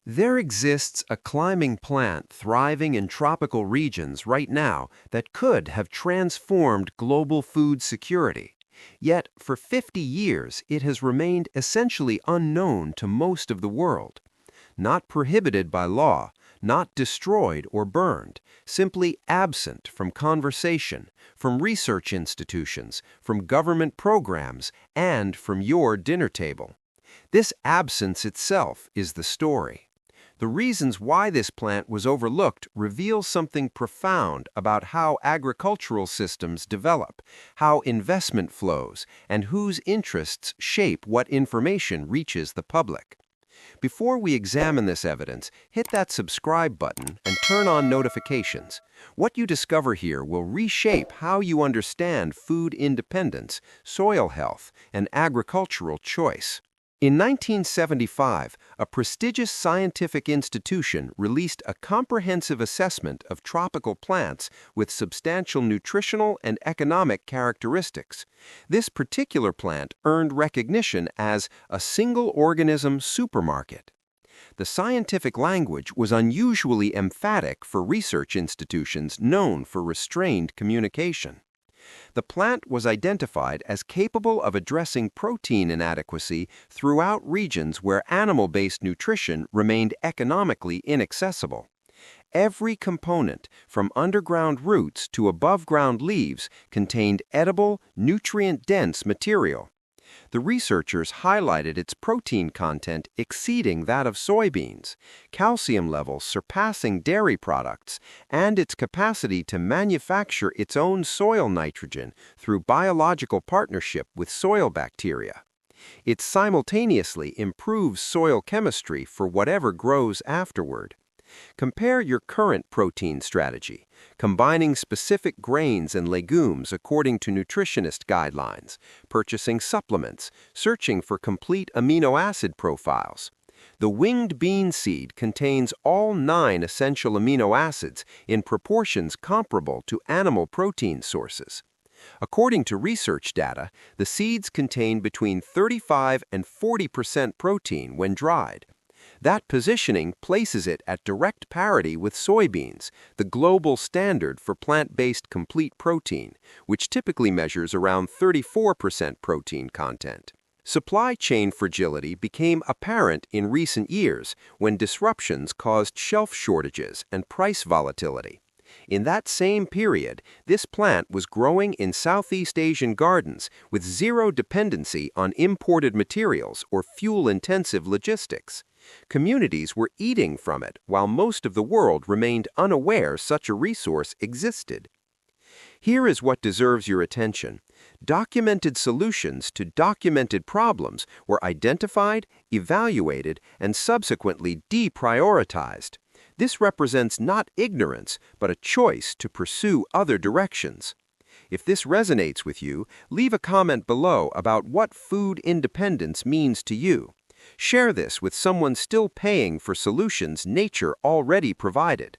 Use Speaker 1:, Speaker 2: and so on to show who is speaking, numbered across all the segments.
Speaker 1: There exists a climbing plant thriving in tropical regions right now that could have transformed global food security. Yet, for 50 years, it has remained essentially unknown to most of the world. Not prohibited by law, not destroyed or burned, simply absent from conversation, from research institutions, from government programs, and from your dinner table. This absence itself is the story. The reasons why this plant was overlooked reveal something profound about how agricultural systems develop, how investment flows, and whose interests shape what information reaches the public. Before we examine this evidence, hit that subscribe button and turn on notifications. What you discover here will reshape how you understand food independence, soil health, and agricultural choice. In 1975, a prestigious scientific institution released a comprehensive assessment of tropical plants with substantial nutritional and economic characteristics. This particular plant earned recognition as a single-organism supermarket. The scientific language was unusually emphatic for research institutions known for restrained communication. The plant was identified as capable of addressing protein inadequacy throughout regions where animal-based nutrition remained economically inaccessible. Every component, from underground roots to above-ground leaves, contained edible, nutrient-dense material. The researchers highlighted its protein content exceeding that of soybeans, calcium levels surpassing dairy products, and its capacity to manufacture its own soil nitrogen through biological partnership with soil bacteria. It simultaneously improves soil chemistry for whatever grows afterward. Compare your current protein strategy, combining specific grains and legumes according to nutritionist guidelines, purchasing supplements, searching for complete amino acid profiles. The winged bean seed contains all 9 essential amino acids in proportions comparable to animal protein sources. According to research data, the seeds contain between 35 and 40% protein when dried. That positioning places it at direct parity with soybeans, the global standard for plant-based complete protein, which typically measures around 34% protein content. Supply chain fragility became apparent in recent years when disruptions caused shelf shortages and price volatility. In that same period, this plant was growing in Southeast Asian gardens with zero dependency on imported materials or fuel-intensive logistics. Communities were eating from it while most of the world remained unaware such a resource existed. Here is what deserves your attention. Documented solutions to documented problems were identified, evaluated, and subsequently deprioritized. This represents not ignorance, but a choice to pursue other directions. If this resonates with you, leave a comment below about what food independence means to you. Share this with someone still paying for solutions nature already provided.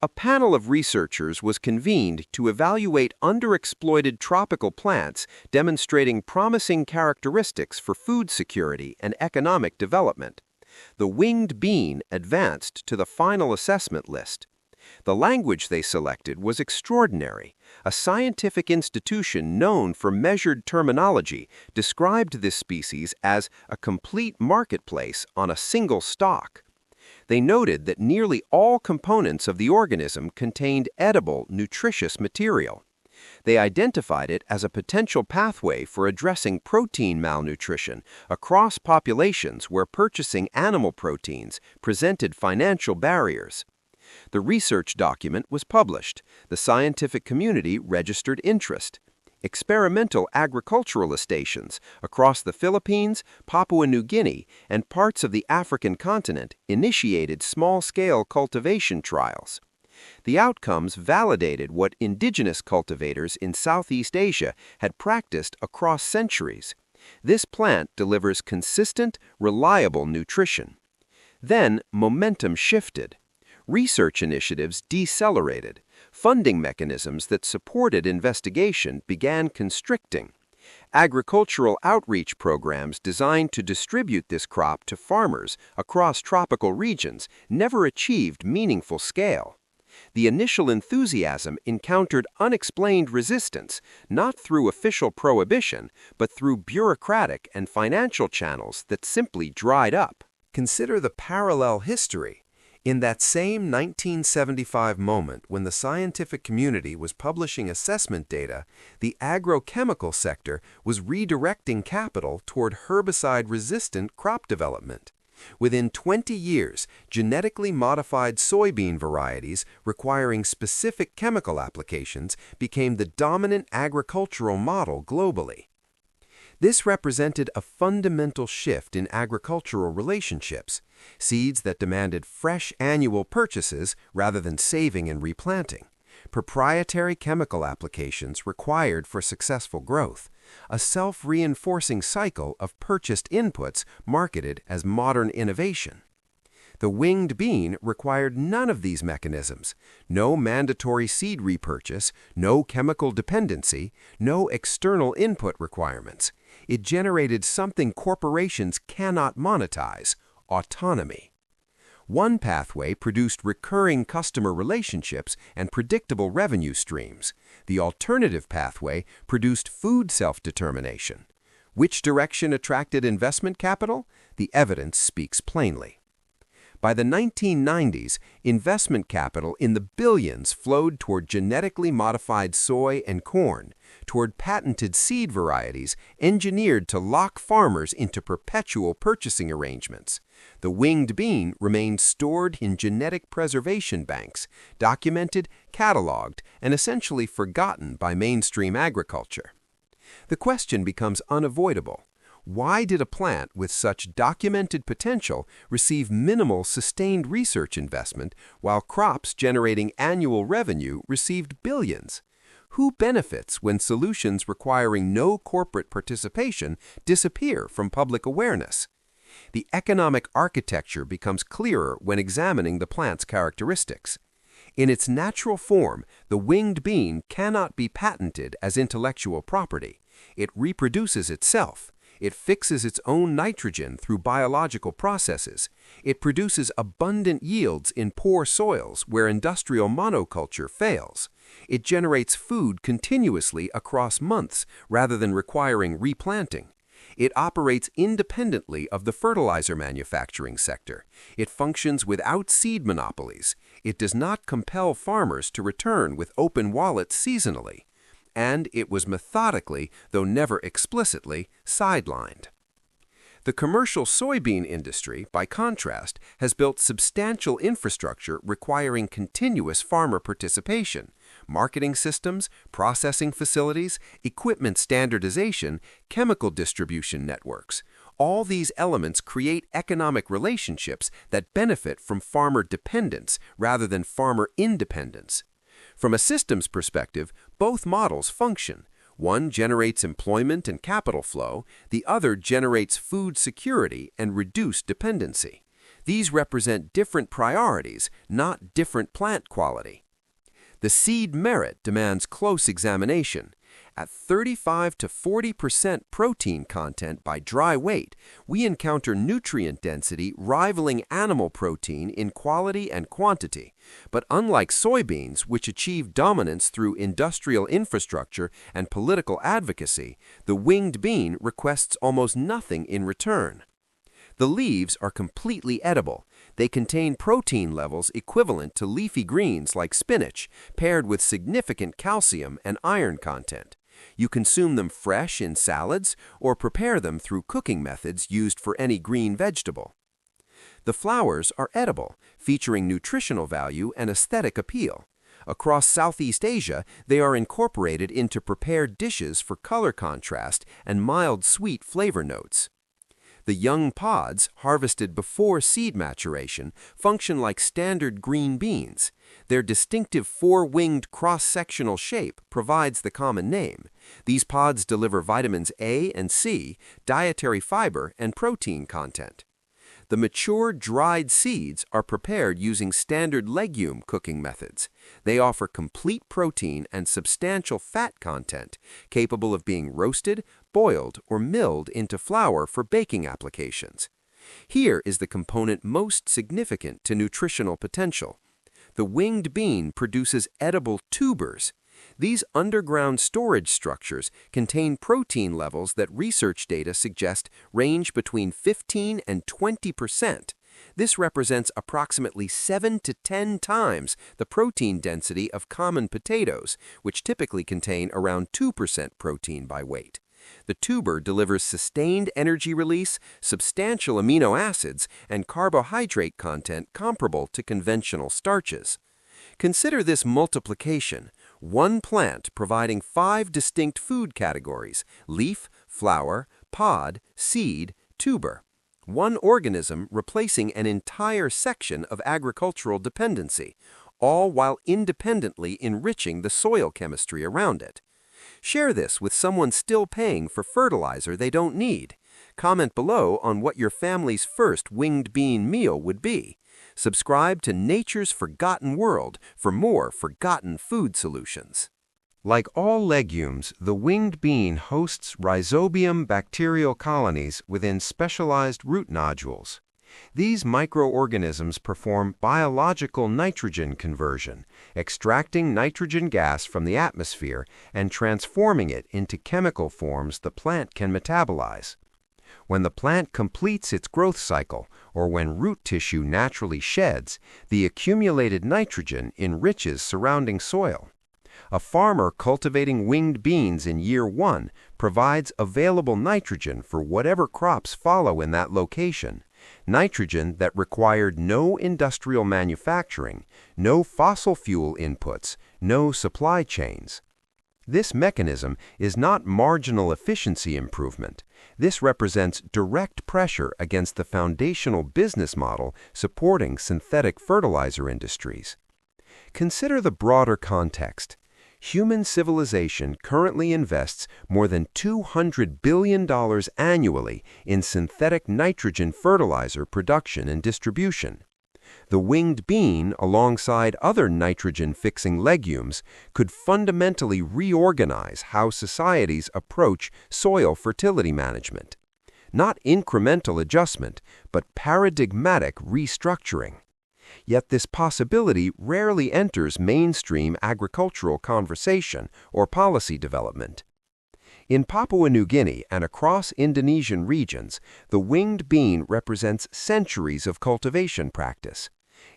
Speaker 1: A panel of researchers was convened to evaluate underexploited tropical plants demonstrating promising characteristics for food security and economic development. The winged bean advanced to the final assessment list. The language they selected was extraordinary. A scientific institution known for measured terminology described this species as a complete marketplace on a single stock. They noted that nearly all components of the organism contained edible, nutritious material. They identified it as a potential pathway for addressing protein malnutrition across populations where purchasing animal proteins presented financial barriers. The research document was published. The scientific community registered interest. Experimental agricultural stations across the Philippines, Papua New Guinea, and parts of the African continent initiated small-scale cultivation trials. The outcomes validated what indigenous cultivators in Southeast Asia had practiced across centuries. This plant delivers consistent, reliable nutrition. Then momentum shifted. Research initiatives decelerated. Funding mechanisms that supported investigation began constricting. Agricultural outreach programs designed to distribute this crop to farmers across tropical regions never achieved meaningful scale. The initial enthusiasm encountered unexplained resistance, not through official prohibition, but through bureaucratic and financial channels that simply dried up. Consider the parallel history. In that same 1975 moment when the scientific community was publishing assessment data, the agrochemical sector was redirecting capital toward herbicide-resistant crop development. Within 20 years, genetically modified soybean varieties requiring specific chemical applications became the dominant agricultural model globally. This represented a fundamental shift in agricultural relationships, seeds that demanded fresh annual purchases rather than saving and replanting, proprietary chemical applications required for successful growth, a self-reinforcing cycle of purchased inputs marketed as modern innovation. The winged bean required none of these mechanisms, no mandatory seed repurchase, no chemical dependency, no external input requirements. It generated something corporations cannot monetize: autonomy. One pathway produced recurring customer relationships and predictable revenue streams. The alternative pathway produced food self-determination. Which direction attracted investment capital? The evidence speaks plainly. By the 1990s, investment capital in the billions flowed toward genetically modified soy and corn, toward patented seed varieties engineered to lock farmers into perpetual purchasing arrangements. The winged bean remained stored in genetic preservation banks, documented, cataloged, and essentially forgotten by mainstream agriculture. The question becomes unavoidable. Why did a plant with such documented potential receive minimal sustained research investment while crops generating annual revenue received billions? Who benefits when solutions requiring no corporate participation disappear from public awareness? The economic architecture becomes clearer when examining the plant's characteristics. In its natural form, the winged bean cannot be patented as intellectual property. It reproduces itself. It fixes its own nitrogen through biological processes. It produces abundant yields in poor soils where industrial monoculture fails. It generates food continuously across months rather than requiring replanting. It operates independently of the fertilizer manufacturing sector. It functions without seed monopolies. It does not compel farmers to return with open wallets seasonally. And it was methodically, though never explicitly, sidelined. The commercial soybean industry, by contrast, has built substantial infrastructure requiring continuous farmer participation: marketing systems, processing facilities, equipment standardization, chemical distribution networks. All these elements create economic relationships that benefit from farmer dependence rather than farmer independence. From a systems perspective, both models function. One generates employment and capital flow, the other generates food security and reduced dependency. These represent different priorities, not different plant quality. The seed merit demands close examination. At 35 to 40% protein content by dry weight, we encounter nutrient density rivaling animal protein in quality and quantity. But unlike soybeans, which achieve dominance through industrial infrastructure and political advocacy, the winged bean requests almost nothing in return. The leaves are completely edible. They contain protein levels equivalent to leafy greens like spinach, paired with significant calcium and iron content. You consume them fresh in salads or prepare them through cooking methods used for any green vegetable. The flowers are edible, featuring nutritional value and aesthetic appeal. Across Southeast Asia, they are incorporated into prepared dishes for color contrast and mild sweet flavor notes. The young pods, harvested before seed maturation, function like standard green beans. Their distinctive four-winged cross-sectional shape provides the common name. These pods deliver vitamins A and C, dietary fiber, and protein content. The mature, dried seeds are prepared using standard legume cooking methods. They offer complete protein and substantial fat content, capable of being roasted, boiled, or milled into flour for baking applications. Here is the component most significant to nutritional potential. The winged bean produces edible tubers. These underground storage structures contain protein levels that research data suggest range between 15 and 20%. This represents approximately 7 to 10 times the protein density of common potatoes, which typically contain around 2% protein by weight. The tuber delivers sustained energy release, substantial amino acids, and carbohydrate content comparable to conventional starches. Consider this multiplication: one plant providing 5 distinct food categories: leaf, flower, pod, seed, tuber. One organism replacing an entire section of agricultural dependency, all while independently enriching the soil chemistry around it. Share this with someone still paying for fertilizer they don't need. Comment below on what your family's first winged bean meal would be. Subscribe to Nature's Forgotten World for more forgotten food solutions. Like all legumes, the winged bean hosts rhizobium bacterial colonies within specialized root nodules. These microorganisms perform biological nitrogen conversion, extracting nitrogen gas from the atmosphere and transforming it into chemical forms the plant can metabolize. When the plant completes its growth cycle, or when root tissue naturally sheds, the accumulated nitrogen enriches surrounding soil. A farmer cultivating winged beans in year 1 provides available nitrogen for whatever crops follow in that location, nitrogen that required no industrial manufacturing, no fossil fuel inputs, no supply chains. This mechanism is not marginal efficiency improvement. This represents direct pressure against the foundational business model supporting synthetic fertilizer industries. Consider the broader context. Human civilization currently invests more than $200 billion annually in synthetic nitrogen fertilizer production and distribution. The winged bean, alongside other nitrogen-fixing legumes, could fundamentally reorganize how societies approach soil fertility management. Not incremental adjustment, but paradigmatic restructuring. Yet this possibility rarely enters mainstream agricultural conversation or policy development. In Papua New Guinea and across Indonesian regions, the winged bean represents centuries of cultivation practice.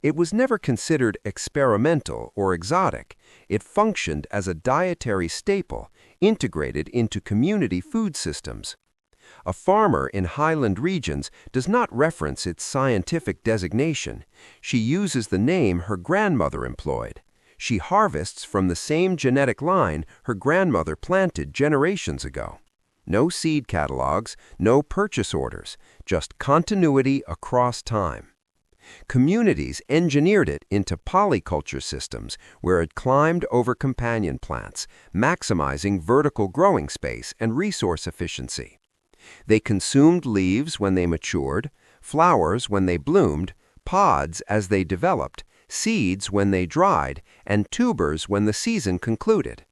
Speaker 1: It was never considered experimental or exotic. It functioned as a dietary staple, integrated into community food systems. A farmer in highland regions does not reference its scientific designation. She uses the name her grandmother employed. She harvests from the same genetic line her grandmother planted generations ago. No seed catalogs, no purchase orders, just continuity across time. Communities engineered it into polyculture systems where it climbed over companion plants, maximizing vertical growing space and resource efficiency. They consumed leaves when they matured, flowers when they bloomed, pods as they developed, seeds when they dried, and tubers when the season concluded.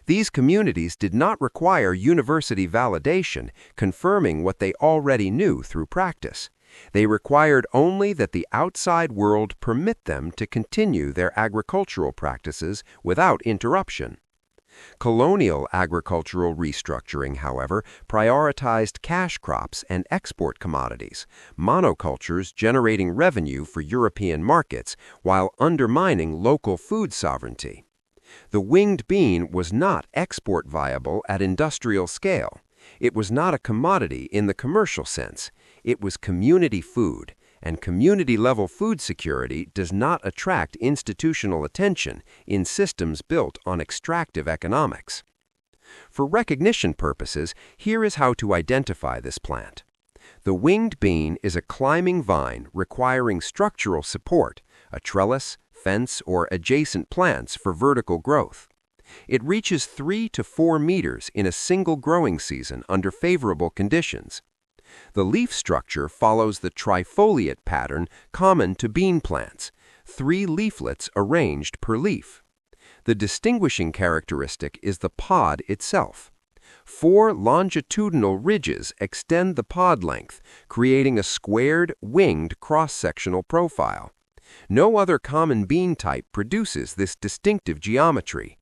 Speaker 1: These communities did not require university validation confirming what they already knew through practice. They required only that the outside world permit them to continue their agricultural practices without interruption. Colonial agricultural restructuring, however, prioritized cash crops and export commodities, monocultures generating revenue for European markets while undermining local food sovereignty. The winged bean was not export viable at industrial scale. It was not a commodity in the commercial sense. It was community food, and community-level food security does not attract institutional attention in systems built on extractive economics. For recognition purposes, here is how to identify this plant. The winged bean is a climbing vine requiring structural support, a trellis, fence, or adjacent plants for vertical growth. It reaches 3 to 4 meters in a single growing season under favorable conditions. The leaf structure follows the trifoliate pattern common to bean plants, 3 leaflets arranged per leaf. The distinguishing characteristic is the pod itself. 4 longitudinal ridges extend the pod length, creating a squared, winged cross-sectional profile. No other common bean type produces this distinctive geometry.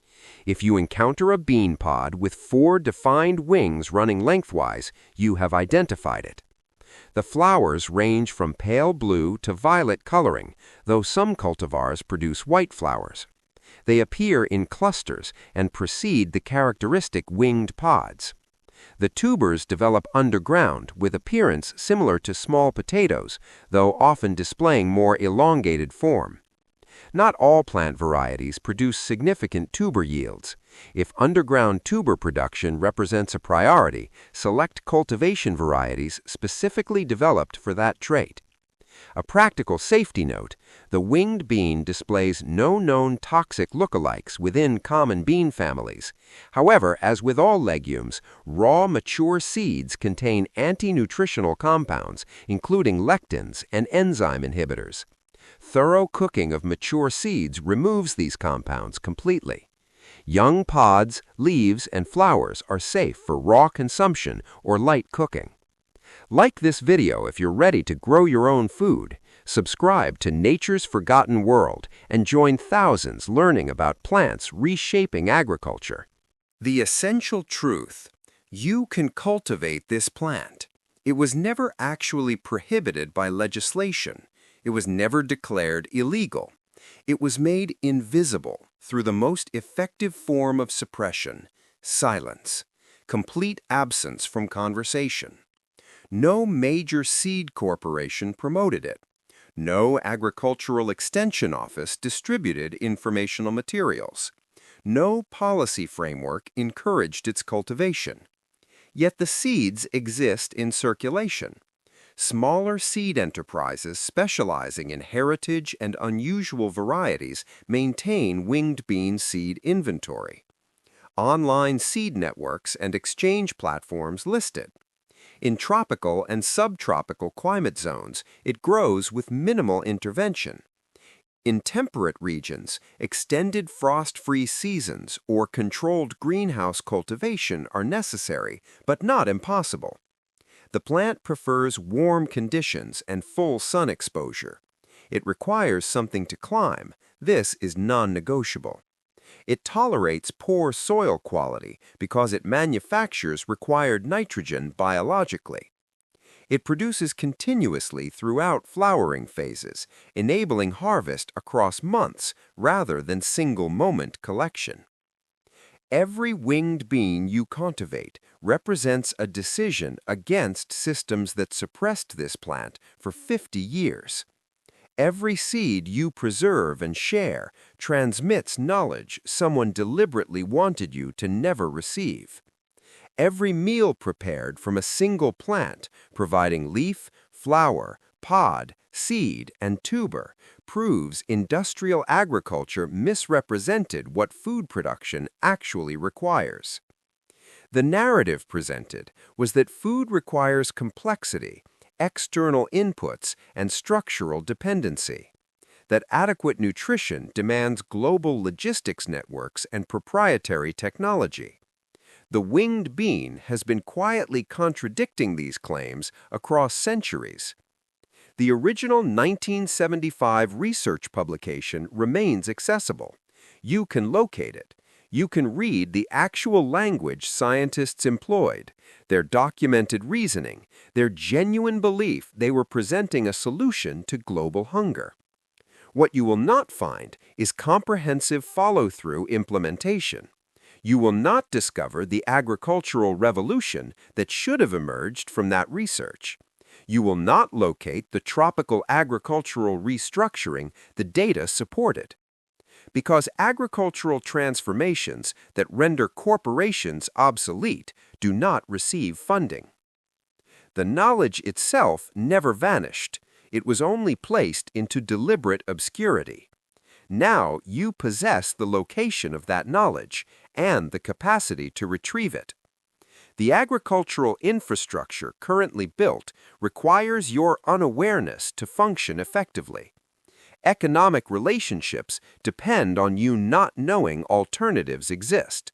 Speaker 1: If you encounter a bean pod with 4 defined wings running lengthwise, you have identified it. The flowers range from pale blue to violet coloring, though some cultivars produce white flowers. They appear in clusters and precede the characteristic winged pods. The tubers develop underground with appearance similar to small potatoes, though often displaying more elongated form. Not all plant varieties produce significant tuber yields. If underground tuber production represents a priority, select cultivation varieties specifically developed for that trait. A practical safety note: the winged bean displays no known toxic lookalikes within common bean families. However, as with all legumes, raw mature seeds contain anti-nutritional compounds, including lectins and enzyme inhibitors. Thorough cooking of mature seeds removes these compounds completely. Young pods, leaves, and flowers are safe for raw consumption or light cooking. Like this video if you're ready to grow your own food. Subscribe to Nature's Forgotten World and join thousands learning about plants reshaping agriculture. The essential truth: you can cultivate this plant. It was never actually prohibited by legislation. It was never declared illegal. It was made invisible through the most effective form of suppression: silence, complete absence from conversation. No major seed corporation promoted it. No agricultural extension office distributed informational materials. No policy framework encouraged its cultivation. Yet the seeds exist in circulation. Smaller seed enterprises specializing in heritage and unusual varieties maintain winged bean seed inventory. Online seed networks and exchange platforms list it. In tropical and subtropical climate zones, it grows with minimal intervention. In temperate regions, extended frost-free seasons or controlled greenhouse cultivation are necessary, but not impossible. The plant prefers warm conditions and full sun exposure. It requires something to climb. This is non-negotiable. It tolerates poor soil quality because it manufactures required nitrogen biologically. It produces continuously throughout flowering phases, enabling harvest across months rather than single-moment collection. Every winged bean you cultivate represents a decision against systems that suppressed this plant for 50 years. Every seed you preserve and share transmits knowledge someone deliberately wanted you to never receive. Every meal prepared from a single plant, providing leaf, flower, pod, seed, and tuber, proves industrial agriculture misrepresented what food production actually requires. The narrative presented was that food requires complexity, external inputs, and structural dependency. That adequate nutrition demands global logistics networks and proprietary technology. The winged bean has been quietly contradicting these claims across centuries. The original 1975 research publication remains accessible. You can locate it. You can read the actual language scientists employed, their documented reasoning, their genuine belief they were presenting a solution to global hunger. What you will not find is comprehensive follow-through implementation. You will not discover the agricultural revolution that should have emerged from that research. You will not locate the tropical agricultural restructuring the data supported. Because agricultural transformations that render corporations obsolete do not receive funding. The knowledge itself never vanished. It was only placed into deliberate obscurity. Now you possess the location of that knowledge and the capacity to retrieve it. The agricultural infrastructure currently built requires your unawareness to function effectively. Economic relationships depend on you not knowing alternatives exist.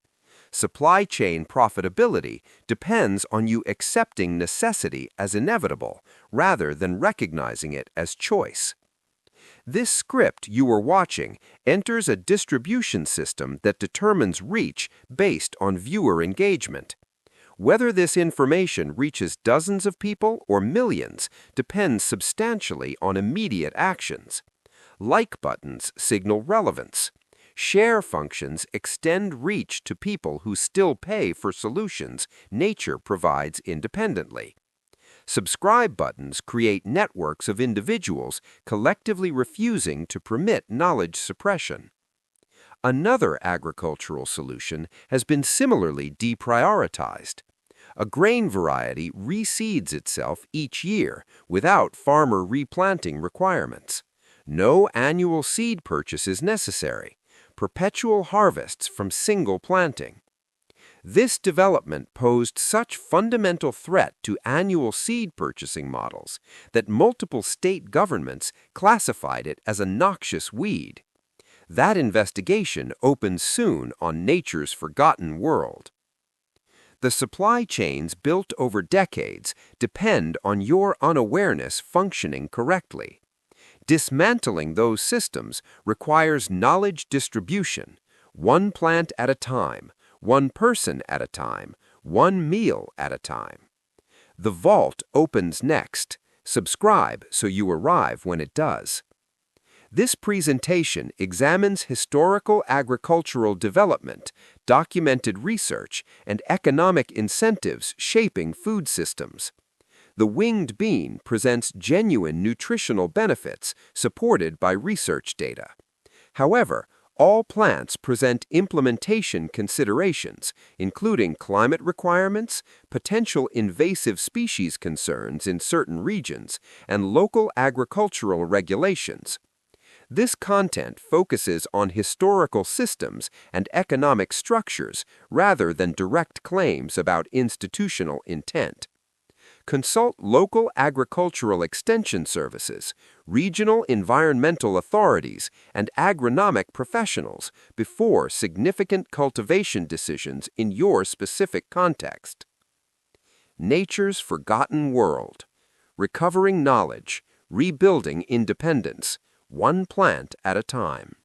Speaker 1: Supply chain profitability depends on you accepting necessity as inevitable rather than recognizing it as choice. This script you are watching enters a distribution system that determines reach based on viewer engagement. Whether this information reaches dozens of people or millions depends substantially on immediate actions. Like buttons signal relevance. Share functions extend reach to people who still pay for solutions nature provides independently. Subscribe buttons create networks of individuals collectively refusing to permit knowledge suppression. Another agricultural solution has been similarly deprioritized. A grain variety reseeds itself each year without farmer replanting requirements. No annual seed purchase is necessary. Perpetual harvests from single planting. This development posed such fundamental threat to annual seed purchasing models that multiple state governments classified it as a noxious weed. That investigation opens soon on nature's forgotten world. The supply chains built over decades depend on your unawareness functioning correctly. Dismantling those systems requires knowledge distribution, one plant at a time, one person at a time, one meal at a time. The vault opens next. Subscribe so you arrive when it does. This presentation examines historical agricultural development, documented research, and economic incentives shaping food systems. The winged bean presents genuine nutritional benefits supported by research data. However, all plants present implementation considerations, including climate requirements, potential invasive species concerns in certain regions, and local agricultural regulations. This content focuses on historical systems and economic structures rather than direct claims about institutional intent. Consult local agricultural extension services, regional environmental authorities, and agronomic professionals before significant cultivation decisions in your specific context. Nature's Forgotten World. Recovering knowledge, rebuilding independence, one plant at a time.